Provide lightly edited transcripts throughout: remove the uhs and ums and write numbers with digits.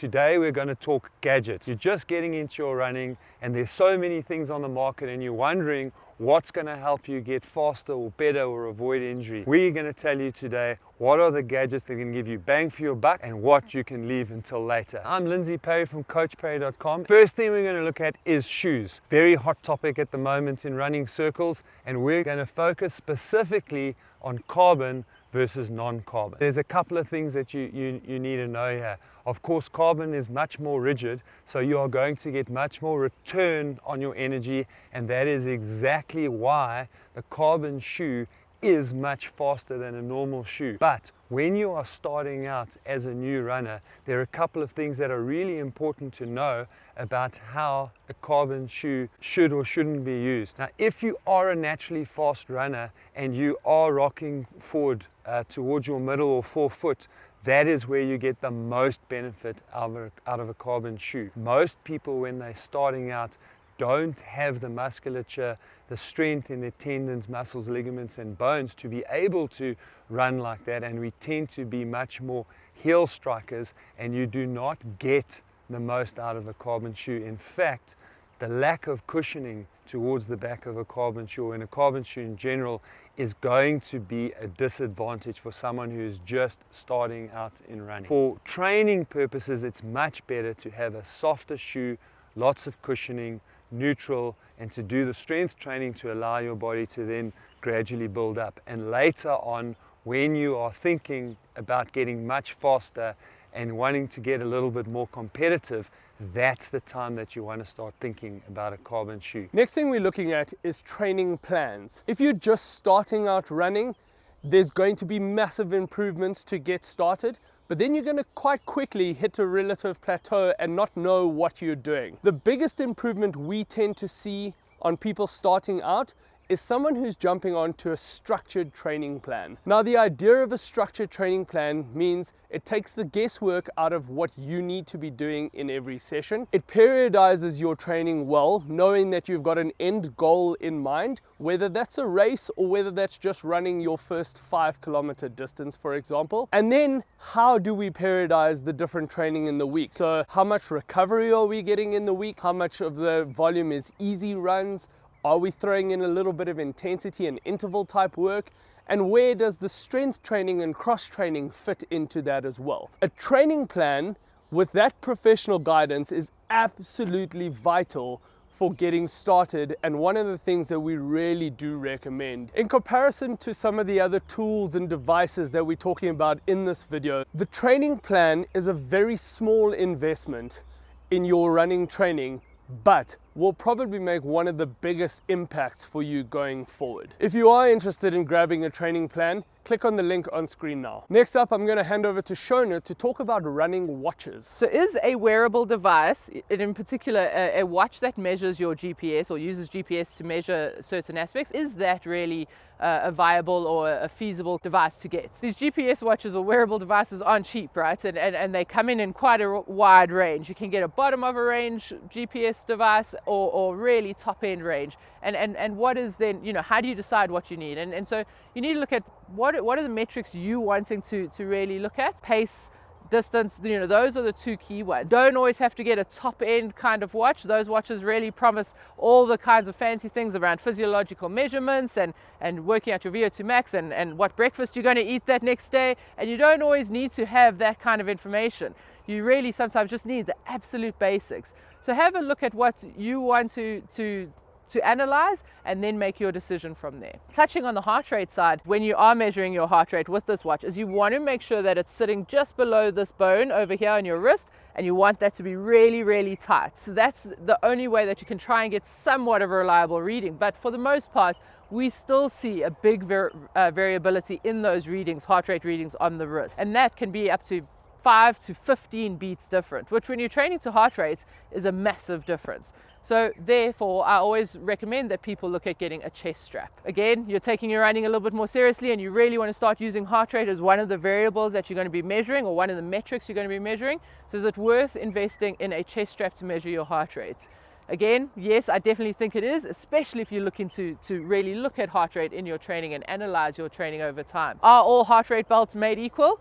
Today we're going to talk gadgets. You're just getting into your running and there's so many things on the market and you're wondering what's going to help you get faster or better or avoid injury. We're going to tell you today what are the gadgets that can give you bang for your buck and what you can leave until later. I'm Lindsey Parry from CoachParry.com. First thing we're going to look at is shoes. Very hot topic at the moment in running circles, and we're going to focus specifically on carbon versus non-carbon. There's a couple of things that you need to know here. Of course, carbon is much more rigid, so you are going to get much more return on your energy, and that is exactly why the carbon shoe is much faster than a normal shoe. But when you are starting out as a new runner, there are a couple of things that are really important to know about how a carbon shoe should or shouldn't be used. Now, if you are a naturally fast runner and you are rocking forward towards your middle or forefoot, that is where you get the most benefit out of a carbon shoe. Most people, when they're starting out, don't have the musculature, the strength in their tendons, muscles, ligaments and bones to be able to run like that, and we tend to be much more heel strikers, and you do not get the most out of a carbon shoe. In fact, the lack of cushioning towards the back of a carbon shoe and a carbon shoe in general is going to be a disadvantage for someone who's just starting out in running. For training purposes, it's much better to have a softer shoe, lots of cushioning, neutral, and to do the strength training to allow your body to then gradually build up. And later on, when you are thinking about getting much faster and wanting to get a little bit more competitive, that's the time that you want to start thinking about a carbon shoe. Next thing we're looking at is training plans. If you're just starting out running, there's going to be massive improvements to get started, but then you're going to quite quickly hit a relative plateau and not know what you're doing. The biggest improvement we tend to see on people starting out is someone who's jumping onto a structured training plan. Now, the idea of a structured training plan means it takes the guesswork out of what you need to be doing in every session. It periodizes your training well, knowing that you've got an end goal in mind, whether that's a race or whether that's just running your first 5-kilometer distance, for example. And then how do we periodize the different training in the week? So how much recovery are we getting in the week? How much of the volume is easy runs? Are we throwing in a little bit of intensity and interval type work? And where does the strength training and cross training fit into that as well? A training plan with that professional guidance is absolutely vital for getting started, and one of the things that we really do recommend. In comparison to some of the other tools and devices that we're talking about in this video, the training plan is a very small investment in your running training, but will probably make one of the biggest impacts for you going forward. If you are interested in grabbing a training plan, click on the link on screen now. Next up, I'm going to hand over to Shona to talk about running watches. So is a wearable device, and in particular a watch that measures your GPS or uses GPS to measure certain aspects, is that really a viable or a feasible device to get? These GPS watches or wearable devices aren't cheap, right? And they come in quite a wide range. You can get a bottom of a range GPS device or really top end range. And what is then, how do you decide what you need? And so you need to look at what are the metrics you wanting to really look at. Pace, distance, those are the two key ones. Don't always have to get a top end kind of watch. Those watches really promise all the kinds of fancy things around physiological measurements and working out your VO2 max and what breakfast you're going to eat that next day. And you don't always need to have that kind of information. You really sometimes just need the absolute basics. So have a look at what you want to analyze and then make your decision from there. Touching on the heart rate side, when you are measuring your heart rate with this watch, is you want to make sure that it's sitting just below this bone over here on your wrist, and you want that to be really, really tight. So that's the only way that you can try and get somewhat of a reliable reading. But for the most part, we still see a big variability in those readings, heart rate readings on the wrist. And that can be up to 5 to 15 beats different, which when you're training to heart rates is a massive difference. So therefore, I always recommend that people look at getting a chest strap. Again, you're taking your running a little bit more seriously and you really want to start using heart rate as one of the variables that you're going to be measuring or one of the metrics you're going to be measuring. So is it worth investing in a chest strap to measure your heart rate? Again, yes, I definitely think it is, especially if you're looking to really look at heart rate in your training and analyze your training over time. Are all heart rate belts made equal?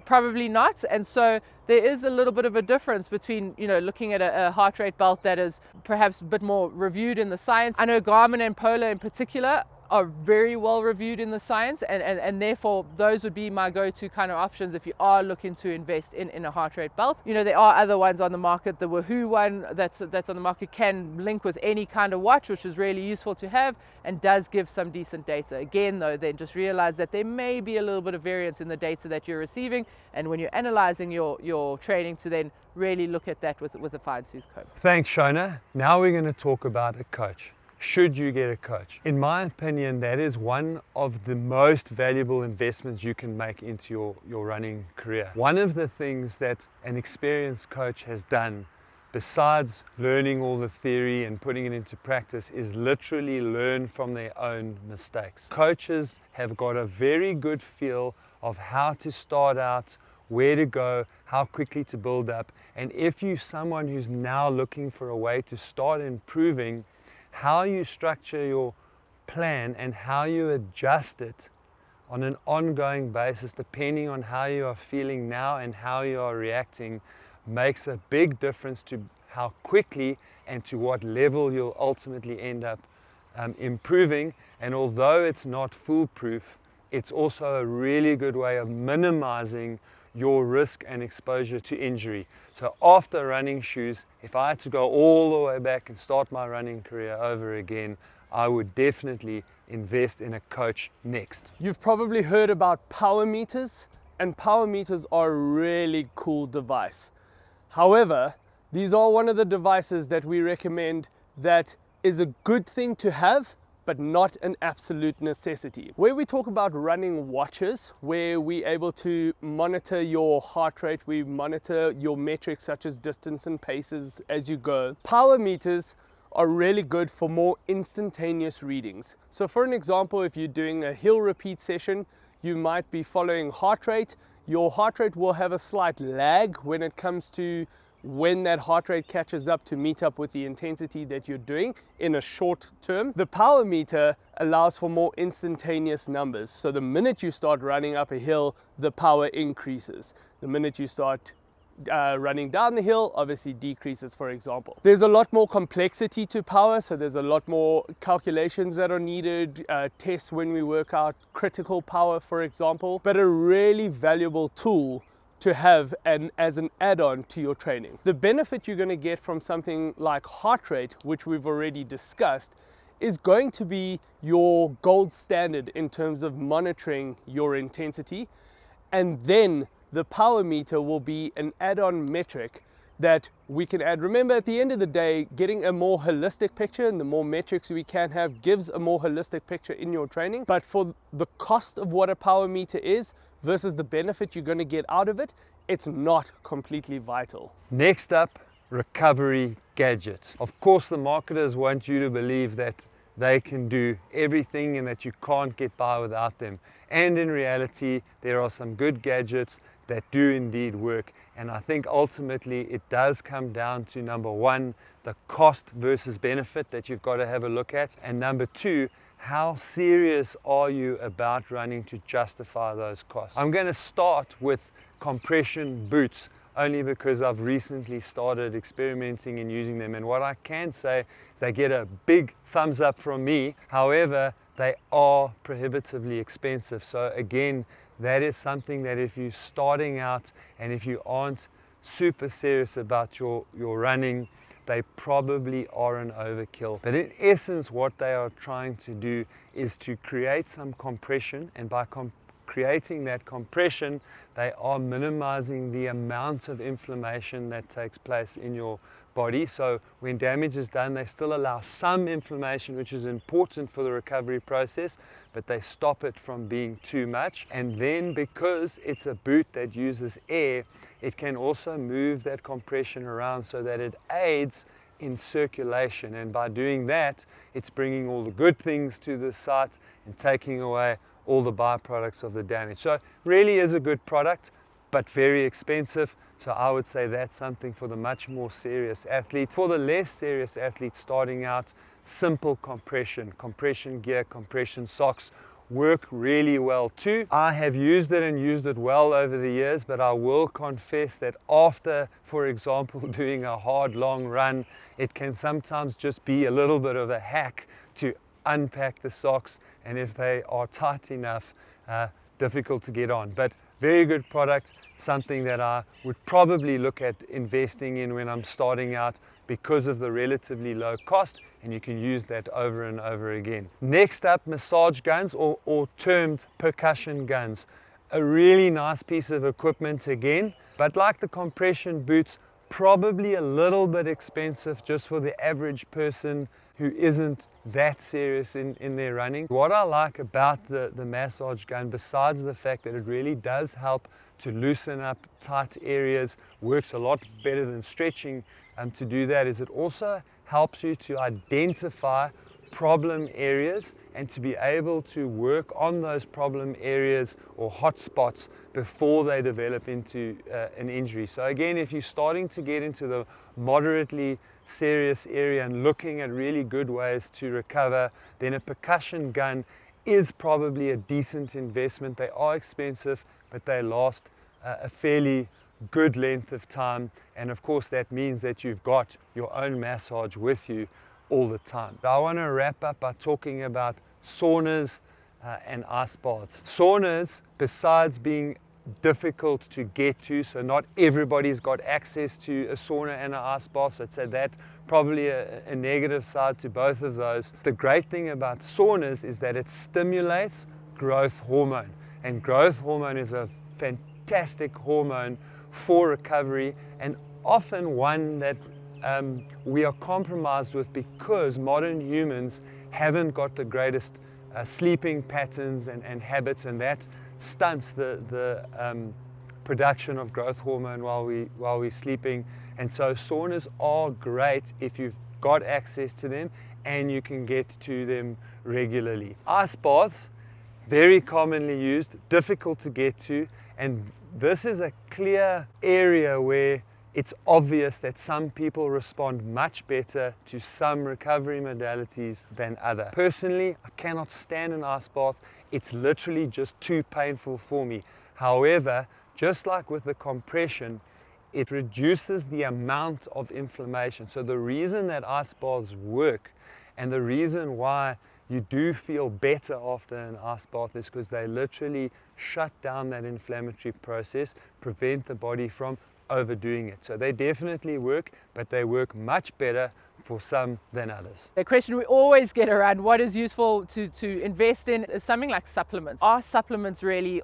Probably not. And so there is a little bit of a difference between, looking at a heart rate belt that is perhaps a bit more reviewed in the science. I know Garmin and Polar in particular are very well reviewed in the science, and therefore those would be my go-to kind of options if you are looking to invest in a heart rate belt. There are other ones on the market. The Wahoo one that's on the market can link with any kind of watch, which is really useful to have and does give some decent data. Again though, then just realize that there may be a little bit of variance in the data that you're receiving, and when you're analyzing your training, to then really look at that with a fine-tooth comb. Thanks, Shona. Now we're going to talk about a coach. Should you get a coach? In my opinion, that is one of the most valuable investments you can make into your running career. One of the things that an experienced coach has done, besides learning all the theory and putting it into practice, is literally learn from their own mistakes. Coaches have got a very good feel of how to start out, where to go, how quickly to build up. And if you're someone who's now looking for a way to start improving, how you structure your plan and how you adjust it on an ongoing basis, depending on how you are feeling now and how you are reacting, makes a big difference to how quickly and to what level you'll ultimately end up improving. And although it's not foolproof, it's also a really good way of minimizing your risk and exposure to injury. So after running shoes, if I had to go all the way back and start my running career over again, I would definitely invest in a coach next. You've probably heard about power meters, and power meters are a really cool device. However, these are one of the devices that we recommend that is a good thing to have, but not an absolute necessity. Where we talk about running watches, where we're able to monitor your heart rate, we monitor your metrics such as distance and paces as you go. Power meters are really good for more instantaneous readings. So for an example, if you're doing a hill repeat session, you might be following heart rate. Your heart rate will have a slight lag when it comes to when that heart rate catches up to meet up with the intensity that you're doing in a short term. The power meter allows for more instantaneous numbers. So the minute you start running up a hill, the power increases. The minute you start running down the hill, obviously decreases, for example. There's a lot more complexity to power, so there's a lot more calculations that are needed, tests when we work out critical power, for example, but a really valuable tool to have as an add-on to your training. The benefit you're going to get from something like heart rate, which we've already discussed, is going to be your gold standard in terms of monitoring your intensity, and then the power meter will be an add-on metric that we can add. Remember, at the end of the day, getting a more holistic picture and the more metrics we can have gives a more holistic picture in your training. But for the cost of what a power meter is versus the benefit you're going to get out of it, it's not completely vital. Next up, recovery gadgets. Of course, the marketers want you to believe that they can do everything and that you can't get by without them. And in reality, there are some good gadgets that do indeed work. And I think ultimately it does come down to, number one, the cost versus benefit that you've got to have a look at. And number two, how serious are you about running to justify those costs? I'm going to start with compression boots, only because I've recently started experimenting and using them. And what I can say is they get a big thumbs up from me. However, they are prohibitively expensive. So again, that is something that if you're starting out and if you aren't super serious about your running, they probably are an overkill. But in essence, what they are trying to do is to create some compression, and by creating that compression, they are minimizing the amount of inflammation that takes place in your body. So when damage is done, they still allow some inflammation, which is important for the recovery process, but they stop it from being too much. And then because it's a boot that uses air, it can also move that compression around so that it aids in circulation. And by doing that, it's bringing all the good things to the site and taking away all the byproducts of the damage. So really is a good product. but very expensive. So I would say that's something for the much more serious athlete. For the less serious athlete starting out, simple compression gear, compression socks work really well too. I have used it and used it well over the years, but I will confess that after, for example, doing a hard long run, it can sometimes just be a little bit of a hack to unpack the socks, and if they are tight enough, difficult to get on. But very good product, something that I would probably look at investing in when I'm starting out because of the relatively low cost, and you can use that over and over again. Next up, massage guns or termed percussion guns. A really nice piece of equipment again, but like the compression boots, probably a little bit expensive just for the average person who isn't that serious in their running. What I like about the massage gun, besides the fact that it really does help to loosen up tight areas, works a lot better than stretching to do that, is it also helps you to identify problem areas and to be able to work on those problem areas or hot spots before they develop into an injury. So again, if you're starting to get into the moderately serious area and looking at really good ways to recover, then a percussion gun is probably a decent investment. They are expensive, but they last a fairly good length of time, and of course that means that you've got your own massage with you all the time. I want to wrap up by talking about saunas and ice baths. Saunas, besides being difficult to get to, so not everybody's got access to a sauna and an ice bath, so I'd say that probably a negative side to both of those. The great thing about saunas is that it stimulates growth hormone, and growth hormone is a fantastic hormone for recovery, and often one that we are compromised with because modern humans haven't got the greatest sleeping patterns and habits, and that stunts the production of growth hormone while we're sleeping. And so saunas are great if you've got access to them and you can get to them regularly. Ice baths, very commonly used, difficult to get to, and this is a clear area where it's obvious that some people respond much better to some recovery modalities than others. Personally, I cannot stand an ice bath. It's literally just too painful for me. However, just like with the compression, it reduces the amount of inflammation. So the reason that ice baths work and the reason why you do feel better after an ice bath is because they literally shut down that inflammatory process, prevent the body from overdoing it. So they definitely work, but they work much better for some than others. The question we always get around what is useful to invest in is something like supplements. Are supplements really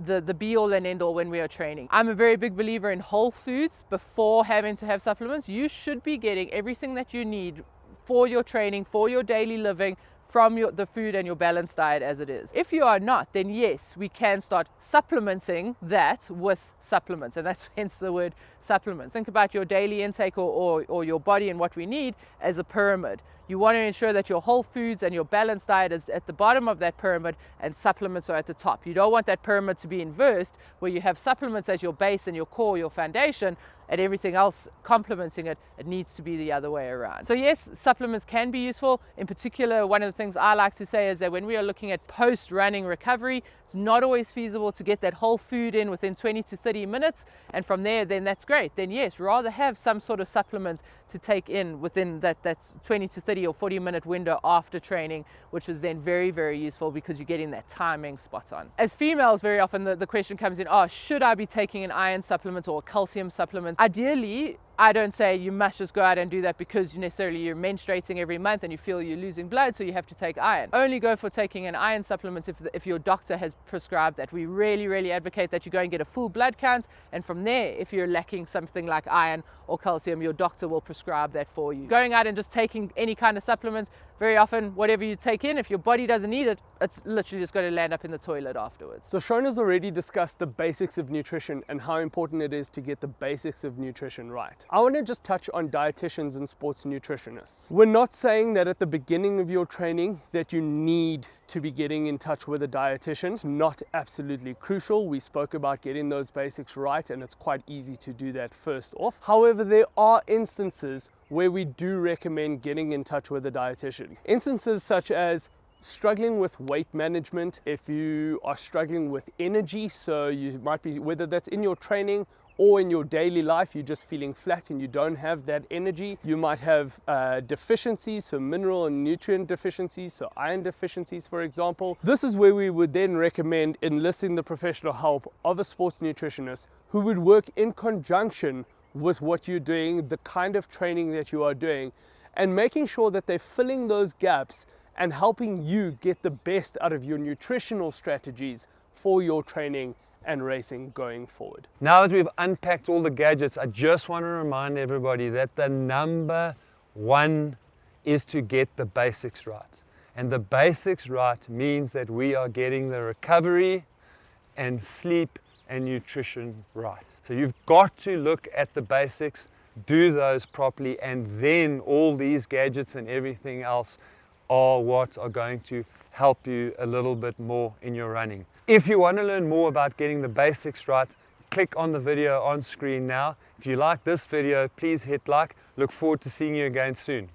the be all and end all when we are training? I'm a very big believer in whole foods before having to have supplements. You should be getting everything that you need for your training, for your daily living, from the food and your balanced diet as it is. If you are not, then yes, we can start supplementing that with supplements, and that's hence the word supplements. Think about your daily intake or your body and what we need as a pyramid. You want to ensure that your whole foods and your balanced diet is at the bottom of that pyramid and supplements are at the top. You don't want that pyramid to be inversed where you have supplements as your base and your core, your foundation, and everything else complementing it. It needs to be the other way around. So yes, supplements can be useful. In particular, one of the things I like to say is that when we are looking at post-running recovery, it's not always feasible to get that whole food in within 20 to 30 minutes, and from there, then that's great. Then yes, rather have some sort of supplement to take in within that 20 to 30 or 40 minute window after training, which is then very, very useful because you're getting that timing spot on. As females, very often the question comes in, oh, should I be taking an iron supplement or a calcium supplement? Ideally, I don't say you must just go out and do that because necessarily you're menstruating every month and you feel you're losing blood, so you have to take iron. Only go for taking an iron supplement if your doctor has prescribed that. We really, really advocate that you go and get a full blood count, and from there, if you're lacking something like iron or calcium, your doctor will prescribe that for you. Going out and just taking any kind of supplements, very often, whatever you take in, if your body doesn't need it, it's literally just going to land up in the toilet afterwards. So Shona's already discussed the basics of nutrition and how important it is to get the basics of nutrition right. I want to just touch on dietitians and sports nutritionists. We're not saying that at the beginning of your training that you need to be getting in touch with a dietitian. It's not absolutely crucial. We spoke about getting those basics right, and it's quite easy to do that first off. However, there are instances where we do recommend getting in touch with a dietitian. Instances such as struggling with weight management, if you are struggling with energy, so you might be, whether that's in your training or in your daily life, you're just feeling flat and you don't have that energy. You might have deficiencies, so mineral and nutrient deficiencies, so iron deficiencies, for example. This is where we would then recommend enlisting the professional help of a sports nutritionist who would work in conjunction with what you're doing, the kind of training that you are doing, and making sure that they're filling those gaps and helping you get the best out of your nutritional strategies for your training and racing going forward. Now that we've unpacked all the gadgets, I just want to remind everybody that the number one is to get the basics right. And the basics right means that we are getting the recovery and sleep and nutrition right. So you've got to look at the basics, do those properly, and then all these gadgets and everything else are what are going to help you a little bit more in your running. If you want to learn more about getting the basics right, click on the video on screen now. If you like this video, please hit like. Look forward to seeing you again soon.